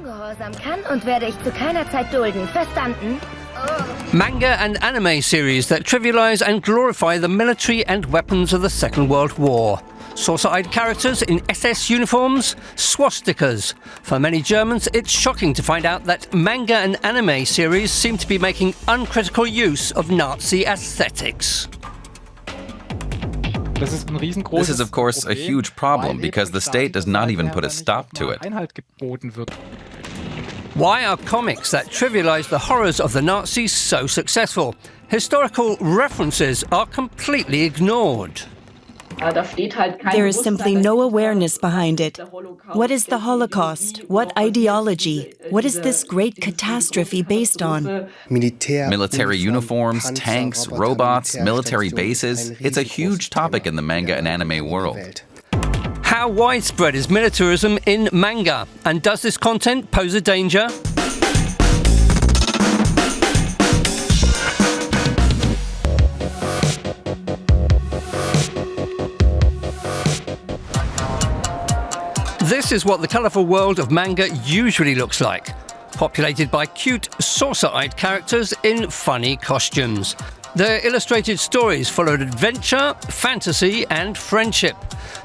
Ungehorsam kann und werde ich zu keiner Zeit dulden. Verstanden? Manga and anime series that trivialize and glorify the military and weapons of the Second World War. Saucer-eyed characters in SS uniforms, swastikas. For many Germans, it's shocking to find out that manga and anime series seem to be making uncritical use of Nazi aesthetics. This is, of course, a huge problem because the state does not even put a stop to it. Why are comics that trivialize the horrors of the Nazis so successful? Historical references are completely ignored. There is simply no awareness behind it. What is the Holocaust? What ideology? What is this great catastrophe based on? Military uniforms, tanks, robots, military bases. It's a huge topic in the manga and anime world. How widespread is militarism in manga? And does this content pose a danger? This is what the colourful world of manga usually looks like, populated by cute, saucer-eyed characters in funny costumes. They're illustrated stories full of adventure, fantasy and friendship.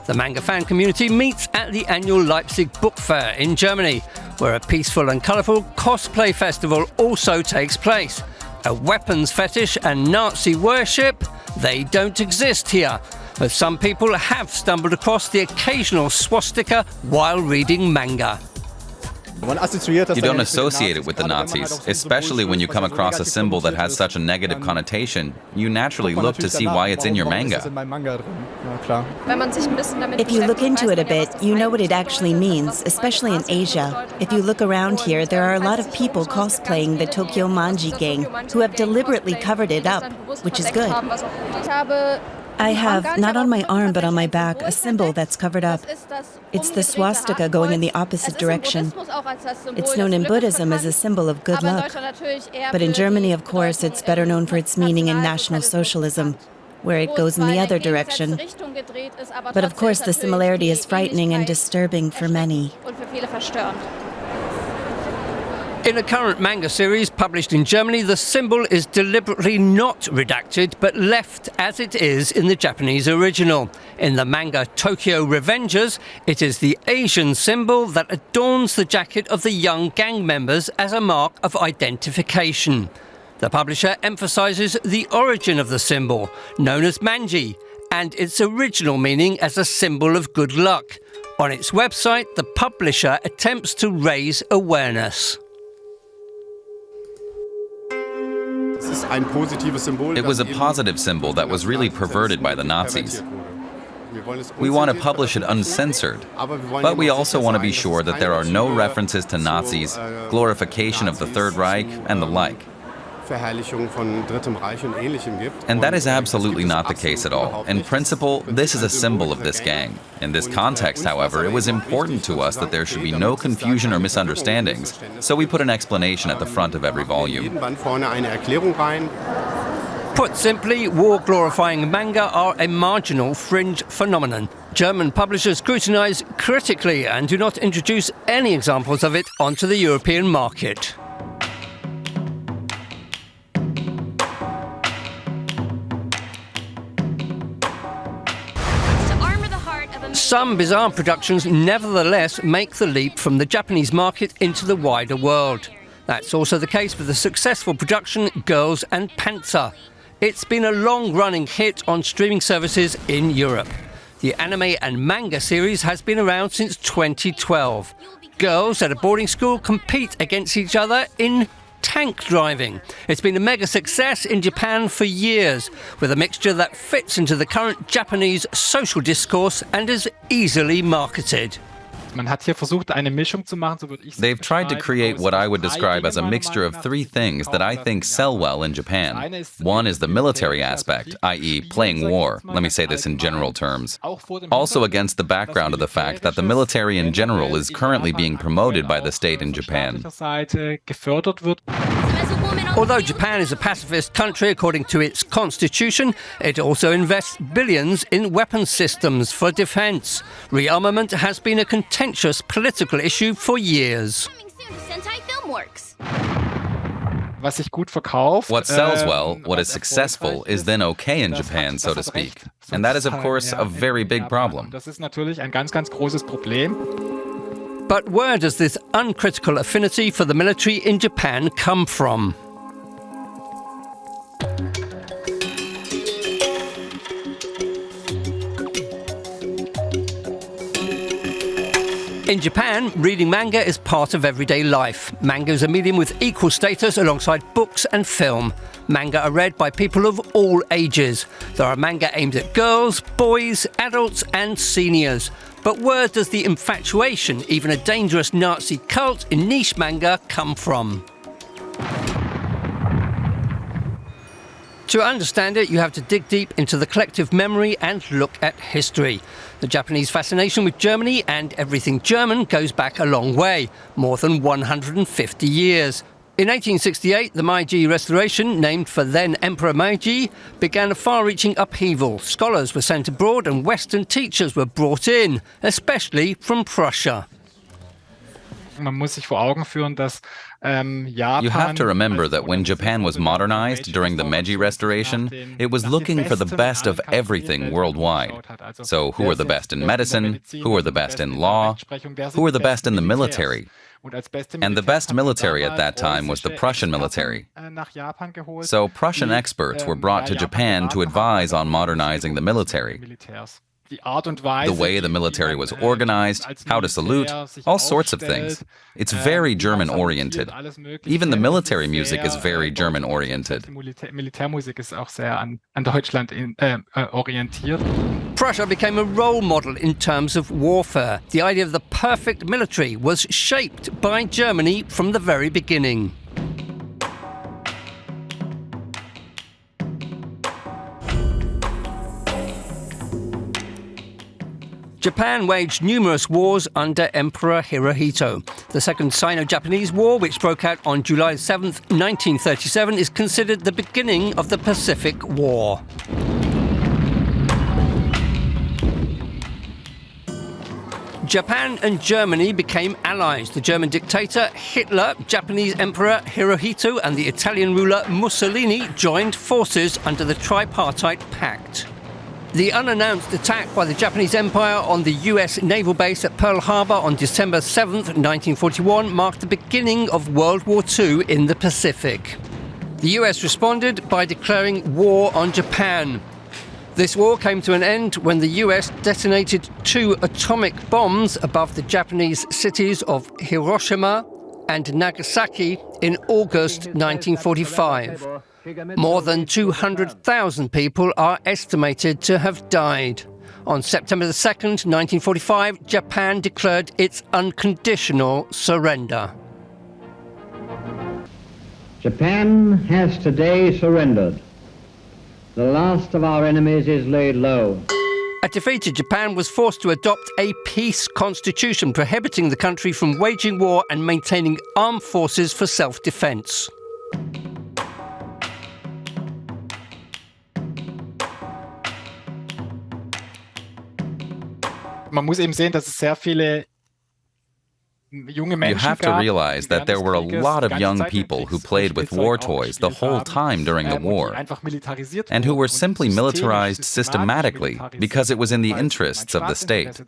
The manga fan community meets at the annual Leipzig Book Fair in Germany, where a peaceful and colourful cosplay festival also takes place. A weapons fetish and Nazi worship, they don't exist here. But some people have stumbled across the occasional swastika while reading manga. You don't associate it with the Nazis, especially when you come across a symbol that has such a negative connotation. You naturally look to see why it's in your manga. If you look into it a bit, you know what it actually means, especially in Asia. If you look around here, there are a lot of people cosplaying the Tokyo Manji gang who have deliberately covered it up, which is good. I have, not on my arm but on my back, a symbol that's covered up. It's the swastika going in the opposite direction. It's known in Buddhism as a symbol of good luck. But in Germany, of course, it's better known for its meaning in National Socialism, where it goes in the other direction. But of course, the similarity is frightening and disturbing for many. In a current manga series published in Germany, the symbol is deliberately not redacted but left as it is in the Japanese original. In the manga Tokyo Revengers, it is the Asian symbol that adorns the jacket of the young gang members as a mark of identification. The publisher emphasizes the origin of the symbol, known as manji, and its original meaning as a symbol of good luck. On its website, the publisher attempts to raise awareness. It was a positive symbol that was really perverted by the Nazis. We want to publish it uncensored, but we also want to be sure that there are no references to Nazis, glorification of the Third Reich, and the like. And that is absolutely not the case at all. In principle, this is a symbol of this gang. In this context, however, it was important to us that there should be no confusion or misunderstandings, so we put an explanation at the front of every volume. Put simply, war-glorifying manga are a marginal fringe phenomenon. German publishers scrutinize critically and do not introduce any examples of it onto the European market. Some bizarre productions nevertheless make the leap from the Japanese market into the wider world. That's also the case with the successful production Girls and Panzer. It's been a long-running hit on streaming services in Europe. The anime and manga series has been around since 2012. Girls at a boarding school compete against each other in tank driving. It's been a mega success in Japan for years, with a mixture that fits into the current Japanese social discourse and is easily marketed. They've tried to create what I would describe as a mixture of three things that I think sell well in Japan. One is the military aspect, i.e. playing war. Let me say this in general terms. Also against the background of the fact that the military in general is currently being promoted by the state in Japan. Although Japan is a pacifist country according to its constitution, it also invests billions in weapons systems for defense. Rearmament has been a contentious political issue for years. works. What sells well, what is successful, is then okay in Japan, so to speak. And that is, of course, a very big problem. But where does this uncritical affinity for the military in Japan come from? In Japan, reading manga is part of everyday life. Manga is a medium with equal status alongside books and film. Manga are read by people of all ages. There are manga aimed at girls, boys, adults and seniors. But where does the infatuation, even a dangerous Nazi cult in niche manga, come from? To understand it, you have to dig deep into the collective memory and look at history. The Japanese fascination with Germany and everything German goes back a long way, more than 150 years. In 1868, the Meiji Restoration, named for then Emperor Meiji, began a far-reaching upheaval. Scholars were sent abroad and Western teachers were brought in, especially from Prussia. You have to remember that when Japan was modernized during the Meiji Restoration, it was looking for the best of everything worldwide. So who were the best in medicine? Who were the best in law? Who were the best in the military? And the best military at that time was the Prussian military. So Prussian experts were brought to Japan to advise on modernizing the military. The way the military was organized, how to salute, all sorts of things. It's very German-oriented. Even the military music is very German-oriented. Prussia became a role model in terms of warfare. The idea of the perfect military was shaped by Germany from the very beginning. Japan waged numerous wars under Emperor Hirohito. The Second Sino-Japanese War, which broke out on July 7, 1937, is considered the beginning of the Pacific War. Japan and Germany became allies. The German dictator Hitler, Japanese Emperor Hirohito, and the Italian ruler Mussolini joined forces under the Tripartite Pact. The unannounced attack by the Japanese Empire on the US naval base at Pearl Harbor on December 7, 1941, marked the beginning of World War II in the Pacific. The US responded by declaring war on Japan. This war came to an end when the US detonated 2 atomic bombs above the Japanese cities of Hiroshima and Nagasaki in August 1945. More than 200,000 people are estimated to have died. On September 2, 1945, Japan declared its unconditional surrender. Japan has today surrendered. The last of our enemies is laid low. A defeated Japan was forced to adopt a peace constitution prohibiting the country from waging war and maintaining armed forces for self-defense. You have to realize that there were a lot of young people who played with war toys the whole time during the war, and who were simply militarized systematically because it was in the interests of the state.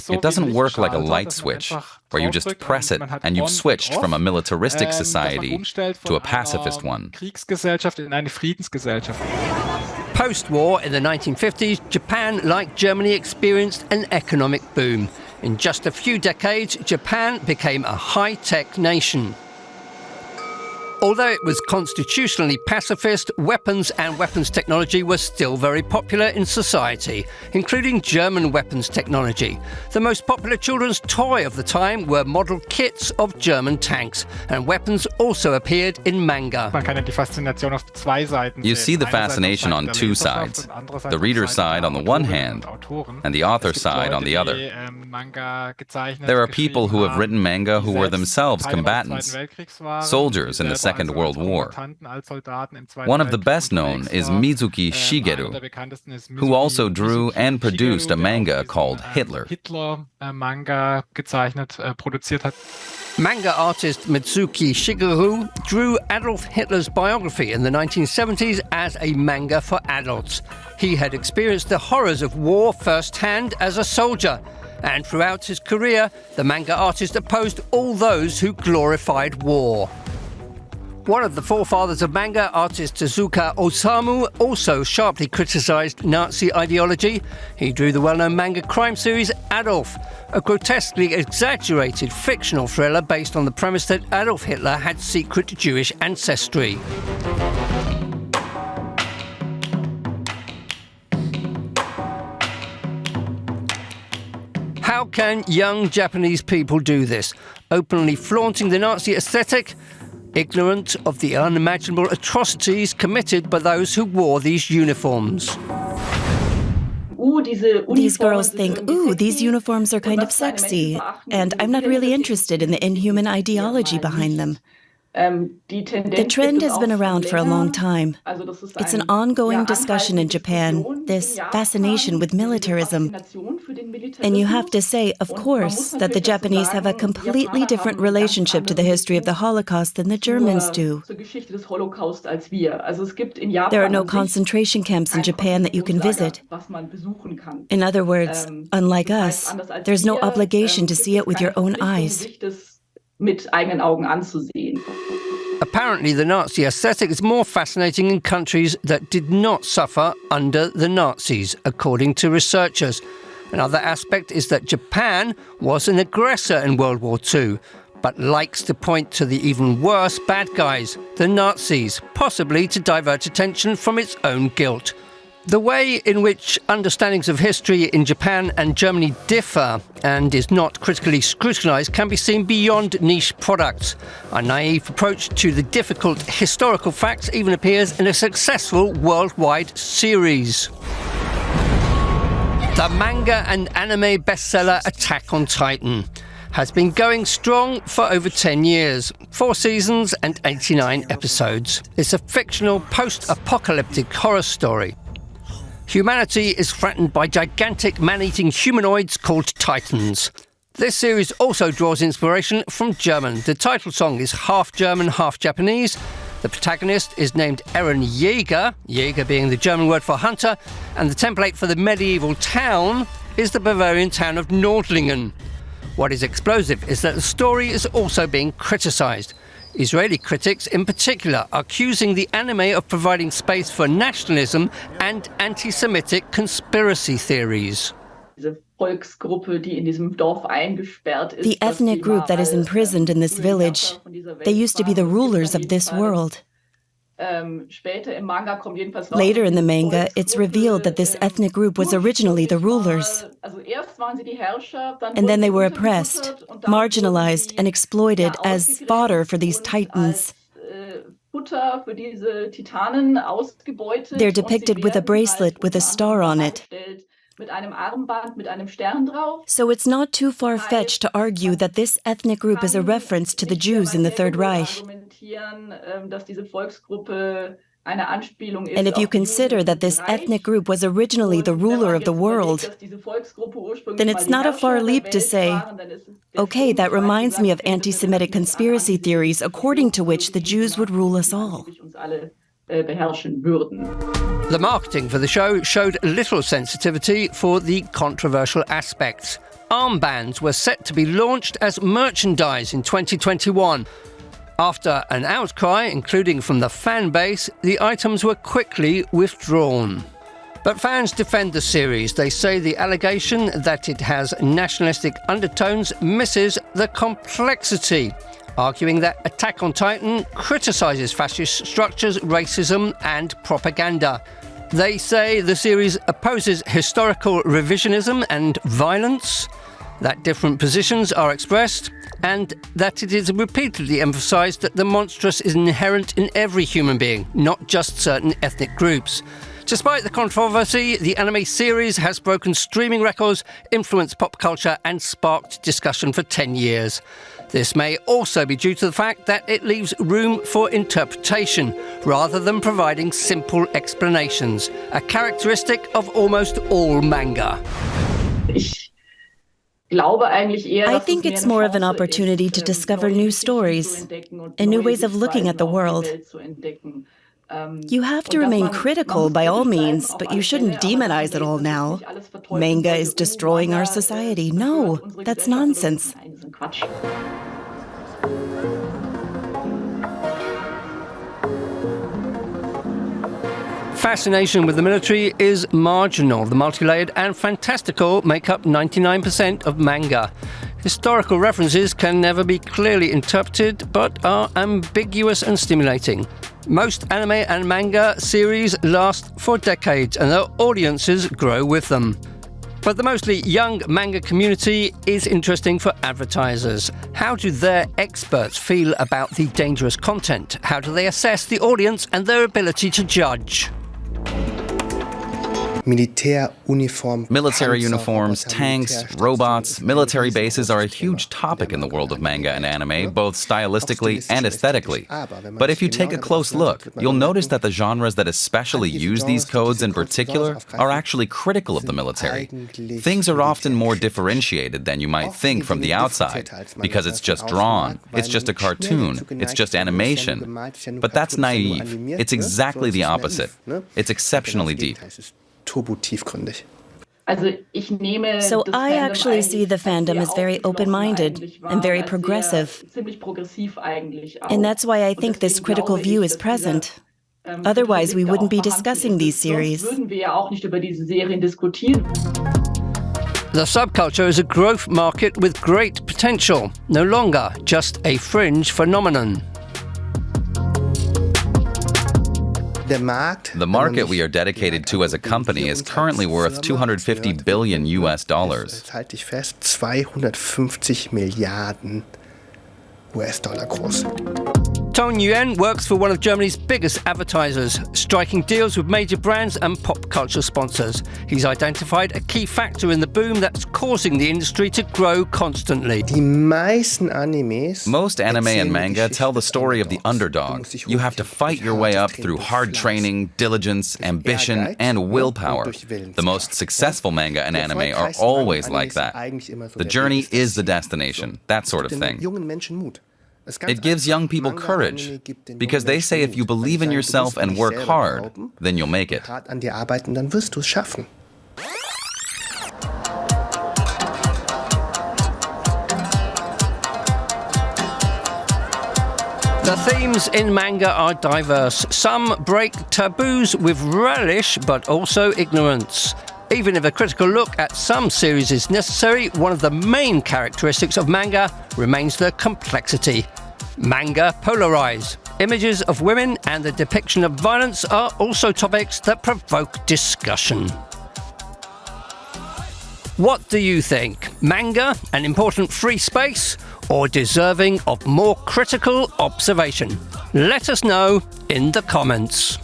It doesn't work like a light switch, where you just press it and you've switched from a militaristic society to a pacifist one. Post-war, in the 1950s, Japan, like Germany, experienced an economic boom. In just a few decades, Japan became a high-tech nation. Although it was constitutionally pacifist, weapons and weapons technology were still very popular in society, including German weapons technology. The most popular children's toy of the time were model kits of German tanks, and weapons also appeared in manga. You see the fascination on 2 sides, the reader's side on the one hand, and the author's side on the other. There are people who have written manga who were themselves combatants, soldiers in the Second World War. One of the best known is Mizuki Shigeru, who also drew and produced a manga called Hitler. Manga artist Mitsuki Shigeru drew Adolf Hitler's biography in the 1970s as a manga for adults. He had experienced the horrors of war firsthand as a soldier, and throughout his career, the manga artist opposed all those who glorified war. One of the forefathers of manga, artist Tezuka Osamu, also sharply criticized Nazi ideology. He drew the well-known manga crime series Adolf, a grotesquely exaggerated fictional thriller based on the premise that Adolf Hitler had secret Jewish ancestry. How can young Japanese people do this? Openly flaunting the Nazi aesthetic? Ignorant of the unimaginable atrocities committed by those who wore these uniforms. These girls think, ooh, these uniforms are kind of sexy, and I'm not really interested in the inhuman ideology behind them. The trend has been around for a long time. It's an ongoing discussion in Japan, this fascination with militarism. And you have to say, of course, that the Japanese have a completely different relationship to the history of the Holocaust than the Germans do. There are no concentration camps in Japan that you can visit. In other words, unlike us, there's no obligation to see it with your own eyes. Apparently, the Nazi aesthetic is more fascinating in countries that did not suffer under the Nazis, according to researchers. Another aspect is that Japan was an aggressor in World War II, but likes to point to the even worse bad guys, the Nazis, possibly to divert attention from its own guilt. The way in which understandings of history in Japan and Germany differ and is not critically scrutinized can be seen beyond niche products. A naive approach to the difficult historical facts even appears in a successful worldwide series. The manga and anime bestseller Attack on Titan has been going strong for over 10 years, 4 seasons and 89 episodes. It's a fictional post-apocalyptic horror story. Humanity is threatened by gigantic man-eating humanoids called Titans. This series also draws inspiration from German. The title song is half German, half Japanese. The protagonist is named Eren Jäger, Jäger being the German word for hunter, and the template for the medieval town is the Bavarian town of Nordlingen. What is explosive is that the story is also being criticised. Israeli critics in particular are accusing the anime of providing space for nationalism and anti-Semitic conspiracy theories. The ethnic group that is imprisoned in this village, they used to be the rulers of this world. Later in the manga, it's revealed that this ethnic group was originally the rulers. And then they were oppressed, marginalized, and exploited as fodder for these titans. They're depicted with a bracelet with a star on it. So it's not too far-fetched to argue that this ethnic group is a reference to the Jews in the Third Reich. And if you consider that this ethnic group was originally the ruler of the world, then it's not a far leap to say, okay, that reminds me of anti-Semitic conspiracy theories according to which the Jews would rule us all. The marketing for the show showed little sensitivity for the controversial aspects. Armbands were set to be launched as merchandise in 2021. After an outcry, including from the fan base, the items were quickly withdrawn. But fans defend the series. They say the allegation that it has nationalistic undertones misses the complexity, arguing that Attack on Titan criticizes fascist structures, racism, and propaganda. They say the series opposes historical revisionism and violence, that different positions are expressed, and that it is repeatedly emphasized that the monstrous is inherent in every human being, not just certain ethnic groups. Despite the controversy, the anime series has broken streaming records, influenced pop culture, and sparked discussion for 10 years. This may also be due to the fact that it leaves room for interpretation, rather than providing simple explanations, a characteristic of almost all manga. I think it's more of an opportunity to discover new stories and new ways of looking at the world. You have to remain critical by all means, but you shouldn't demonize it all now. Manga is destroying our society. No, that's nonsense. Fascination with the military is marginal. The multi-layered and fantastical make up 99% of manga. Historical references can never be clearly interpreted, but are ambiguous and stimulating. Most anime and manga series last for decades, and their audiences grow with them. But the mostly young manga community is interesting for advertisers. How do their experts feel about the dangerous content? How do they assess the audience and their ability to judge? Military uniforms, tanks, robots, military bases are a huge topic in the world of manga and anime, both stylistically and aesthetically. But if you take a close look, you'll notice that the genres that especially use these codes in particular are actually critical of the military. Things are often more differentiated than you might think from the outside, because it's just drawn, it's just a cartoon, it's just animation. But that's naive. It's exactly the opposite. It's exceptionally deep. So I actually see the fandom as very open-minded and very progressive. And that's why I think this critical view is present. Otherwise, we wouldn't be discussing these series. The subculture is a growth market with great potential, no longer just a fringe phenomenon. The market we are dedicated to as a company is currently worth $250 billion US. Tong Yuan works for one of Germany's biggest advertisers, striking deals with major brands and pop culture sponsors. He's identified a key factor in the boom that's causing the industry to grow constantly. Most anime and manga tell the story of the underdog. You have to fight your way up through hard training, diligence, ambition, and willpower. The most successful manga and anime are always like that. The journey is the destination, that sort of thing. It gives young people courage, because they say if you believe in yourself and work hard, then you'll make it. The themes in manga are diverse. Some break taboos with relish, but also ignorance. Even if a critical look at some series is necessary, one of the main characteristics of manga remains their complexity. Manga polarize. Images of women and the depiction of violence are also topics that provoke discussion. What do you think? Manga, an important free space, or deserving of more critical observation? Let us know in the comments.